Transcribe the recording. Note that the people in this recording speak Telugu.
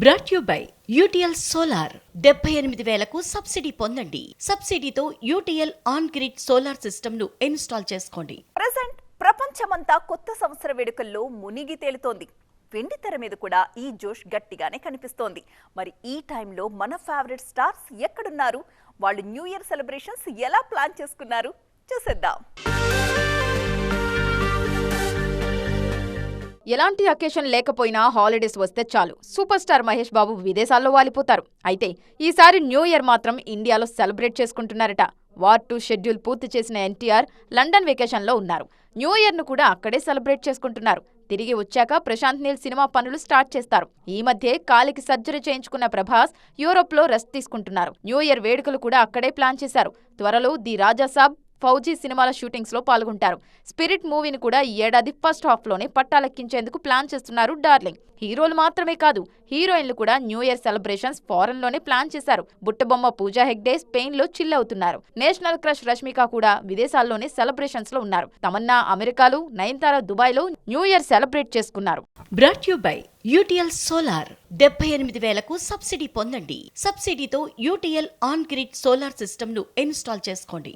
Brought you by UTL solar 78,000కు సబ్సిడీ పొందండి. సబ్సిడీతో UTL on grid solar system ను ఇన్స్టాల్ చేసుకోండి. ప్రెజెంట్ ప్రపంచమంతా కొత్త సంవత్సర వేడుకల్లో మునిగి తేలుతోంది. వెండి తెర మీద కూడా ఈ జోష్ గట్టిగానే కనిపిస్తోంది. మరి ఈ టైంలో మన ఫేవరెట్ స్టార్స్ ఎక్కడున్నారు? వాళ్ళు న్యూ ఇయర్ సెలబ్రేషన్స్ ఎలా ప్లాన్ చేసుకున్నారు చూసేద్దాం. ఎలాంటి అకేషన్ లేకపోయినా హాలిడేస్ వస్తే చాలు సూపర్ స్టార్ మహేష్ బాబు విదేశాల్లో వాలిపోతారు. అయితే ఈసారి న్యూ ఇయర్ మాత్రం ఇండియాలో సెలబ్రేట్ చేసుకుంటున్నారట. వార్ 2 షెడ్యూల్ పూర్తి చేసిన ఎన్టీఆర్ లండన్ వెకేషన్లో ఉన్నారు. న్యూ ఇయర్ను కూడా అక్కడే సెలబ్రేట్ చేసుకుంటున్నారు. తిరిగి వచ్చాక ప్రశాంత్ నీల్ సినిమా పనులు స్టార్ట్ చేస్తారు. ఈ మధ్య కాలికి సర్జరీ చేయించుకున్న ప్రభాస్ యూరోప్లో రెస్ట్ తీసుకుంటున్నారు. న్యూ ఇయర్ వేడుకలు కూడా అక్కడే ప్లాన్ చేశారు. త్వరలో ది రాజాసాబ్, ఫౌజీ సినిమాల షూటింగ్స్ లో పాల్గొంటారు. స్పిరిట్ మూవీని కూడా ఈ ఏడాది ఫస్ట్ హాఫ్ లోనే పట్టాలెక్కించేందుకు ప్లాన్ చేస్తున్నారు డార్లింగ్. హీరోలు మాత్రమే కాదు, హీరోయిన్లు కూడా న్యూ ఇయర్ సెలబ్రేషన్స్ ఫారెన్ లోనే ప్లాన్ చేశారు. బుట్టబొమ్మ పూజా హెగ్డే స్పెయిన్ లో చిల్ అవుతున్నారు. నేషనల్ క్రష్ రష్మిక కూడా విదేశాల్లోనే సెలబ్రేషన్స్ లో ఉన్నారు. తమన్నా అమెరికాలో, నయనతార దుబాయ్ లో న్యూ ఇయర్ సెలబ్రేట్ చేసుకున్నారు. Brought you by UTL solar 78,000కు సబ్సిడీ పొందండి. సబ్సిడీతో UTL on grid solar system ను ఇన్స్టాల్ చేసుకోండి.